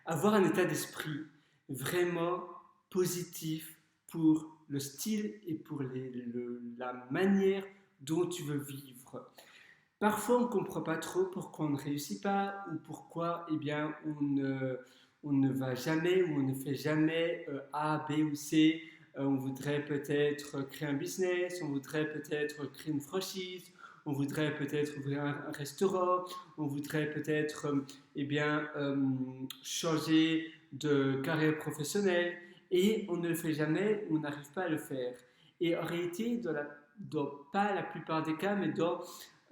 avoir un état d'esprit vraiment positif pour le style et pour la manière dont tu veux vivre. Parfois, on ne comprend pas trop pourquoi on ne réussit pas ou pourquoi on ne va jamais ou on ne fait jamais A, B ou C. On voudrait peut-être créer un business, on voudrait peut-être créer une franchise, on voudrait peut-être ouvrir un restaurant, on voudrait peut-être changer de carrière professionnelle et on ne le fait jamais ou on n'arrive pas à le faire. Et en réalité, pas la plupart des cas, mais dans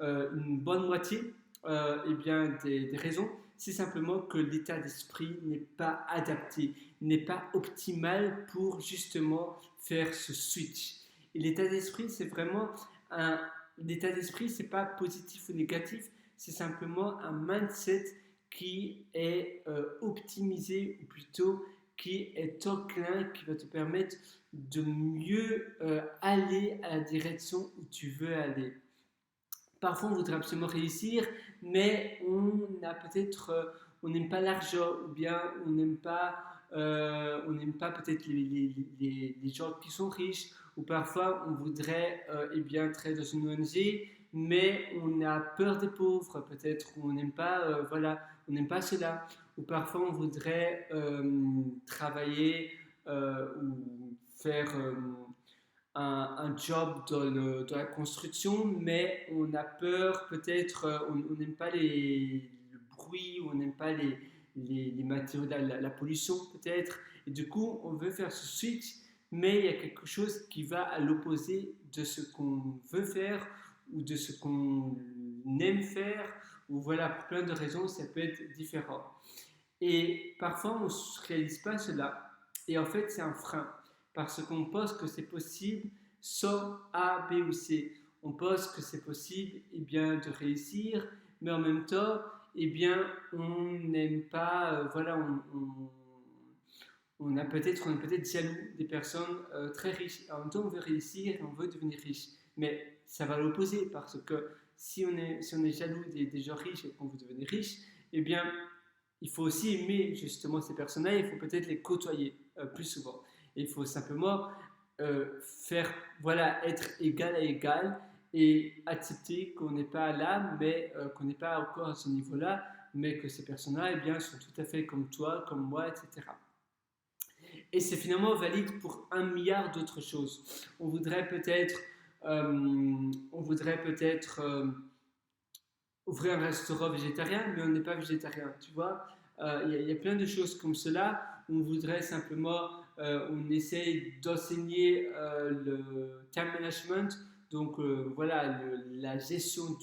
une bonne moitié des raisons, c'est simplement que l'état d'esprit n'est pas adapté, n'est pas optimal pour justement faire ce switch. Et l'état d'esprit, c'est vraiment un. L'état d'esprit, c'est pas positif ou négatif, c'est simplement un mindset qui est optimisé, ou plutôt qui est enclin, qui va te permettre de mieux aller à la direction où tu veux aller. Parfois, on voudrait absolument réussir, mais on n'aime pas l'argent, ou bien on n'aime pas peut-être les gens qui sont riches, ou parfois on voudrait travailler dans une ONG, mais on a peur des pauvres, peut-être, ou on n'aime pas cela, ou parfois on voudrait travailler ou faire un job dans la construction, mais on a peur, peut-être, on n'aime pas le bruit, on n'aime pas les matériaux, la pollution peut-être, et du coup on veut faire ce switch, mais il y a quelque chose qui va à l'opposé de ce qu'on veut faire ou de ce qu'on aime faire, ou voilà, pour plein de raisons, ça peut être différent. Et parfois, on ne réalise pas cela. Et en fait, c'est un frein. Parce qu'on pense que c'est possible sans A, B ou C. On pense que c'est possible de réussir, mais en même temps, on n'aime pas, on est peut-être jaloux des personnes très riches. En même temps, on veut réussir et on veut devenir riche. Mais ça va l'opposer parce que si on est jaloux des gens riches et qu'on veut devenir riche, eh bien, il faut aussi aimer justement ces personnes-là, il faut peut-être les côtoyer plus souvent. Et il faut simplement faire, voilà, être égal à égal et accepter qu'on n'est pas là, mais qu'on n'est pas encore à ce niveau-là, mais que ces personnes-là, sont tout à fait comme toi, comme moi, etc. Et c'est finalement valide pour un milliard d'autres choses. On voudrait peut-être, ouvrir un restaurant végétarien, mais on n'est pas végétarien, tu vois. Il y a plein de choses comme cela. On voudrait simplement, on essaye d'enseigner le time management, donc la gestion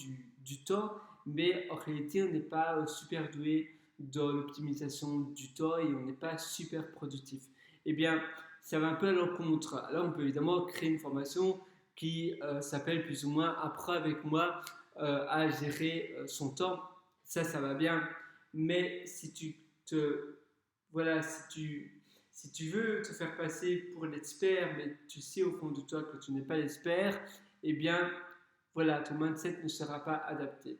du temps, mais en réalité, on n'est pas super doué dans l'optimisation du temps et on n'est pas super productif. Eh bien, ça va un peu à l'encontre. Alors, on peut évidemment créer une formation qui s'appelle plus ou moins Apprends avec moi à gérer son temps. Ça va bien. Mais si tu te, voilà, si tu veux te faire passer pour l'expert, mais tu sais au fond de toi que tu n'es pas l'expert, eh bien, voilà, ton mindset ne sera pas adapté.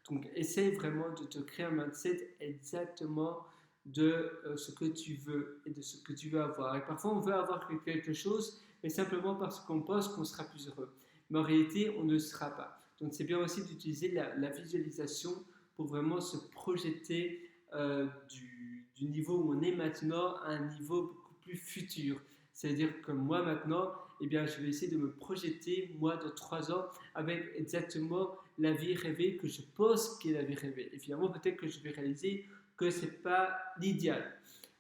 Donc, essaye vraiment de te créer un mindset exactement de ce que tu veux et de ce que tu veux avoir. Et parfois, on veut avoir quelque chose, mais simplement parce qu'on pense qu'on sera plus heureux. Mais en réalité, on ne le sera pas. Donc, c'est bien aussi d'utiliser la visualisation pour vraiment se projeter du niveau où on est maintenant à un niveau beaucoup plus futur. C'est-à-dire que moi maintenant, je vais essayer de me projeter, moi, de 3 ans, avec exactement la vie rêvée que je pense qu'est la vie rêvée. Et finalement, peut-être que je vais réaliser que ce n'est pas l'idéal.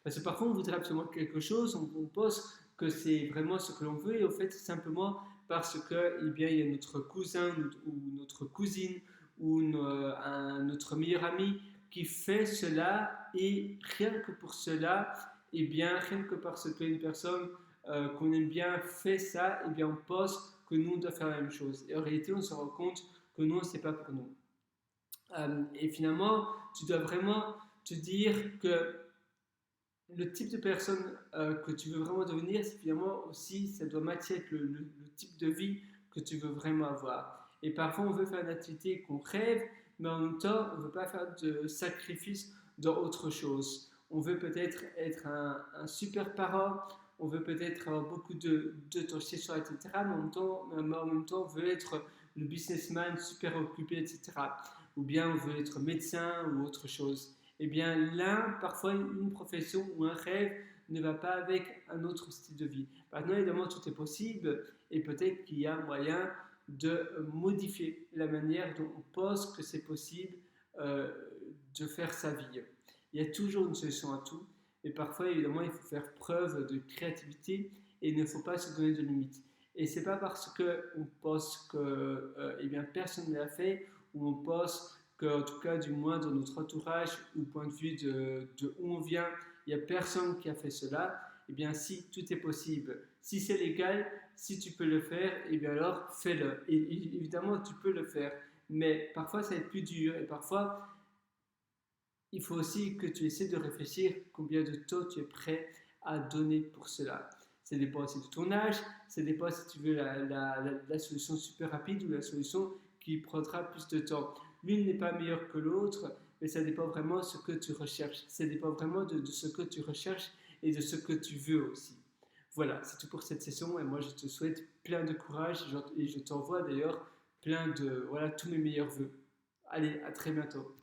Parce que parfois, on voudrait absolument quelque chose, on pense que c'est vraiment ce que l'on veut, et au fait, c'est simplement parce que, il y a notre cousin ou notre cousine ou notre meilleur ami qui fait cela, et rien que pour cela, rien que parce qu'une personne qu'on aime bien fait ça, on pense que nous, on doit faire la même chose. Et en réalité, on se rend compte que non, c'est pas pour nous. Et finalement, tu dois vraiment te dire que le type de personne que tu veux vraiment devenir, c'est finalement aussi, ça doit matcher avec le type de vie que tu veux vraiment avoir. Et parfois, on veut faire une activité qu'on rêve, mais en même temps, on ne veut pas faire de sacrifice dans autre chose. On veut peut-être être un super parent, on veut peut-être avoir beaucoup de temps chez soi, etc. Mais en même temps, on veut être le businessman super occupé, etc. Ou bien on veut être médecin ou autre chose. Eh bien, l'un, parfois, une profession ou un rêve ne va pas avec un autre style de vie. Maintenant, évidemment, tout est possible et peut-être qu'il y a moyen de modifier la manière dont on pense que c'est possible euh, de faire sa vie. Il y a toujours une solution à tout, mais parfois, évidemment, il faut faire preuve de créativité et il ne faut pas se donner de limites. Et c'est pas parce qu'on pense que eh bien, personne ne l'a fait ou on pense qu'en tout cas, du moins dans notre entourage ou point de vue de où on vient, il n'y a personne qui a fait cela. Eh bien, si tout est possible, si c'est légal, si tu peux le faire, eh bien alors fais-le. Et évidemment, tu peux le faire, mais parfois ça va être plus dur et parfois il faut aussi que tu essaies de réfléchir combien de temps tu es prêt à donner pour cela. Ça dépend aussi de ton âge, ça dépend si tu veux la solution super rapide ou la solution qui prendra plus de temps. L'une n'est pas meilleure que l'autre, mais ça dépend vraiment de ce que tu recherches. Ça dépend vraiment de ce que tu recherches et de ce que tu veux aussi. Voilà, c'est tout pour cette session et moi je te souhaite plein de courage et je t'envoie d'ailleurs plein de, voilà, tous mes meilleurs voeux. Allez, à très bientôt.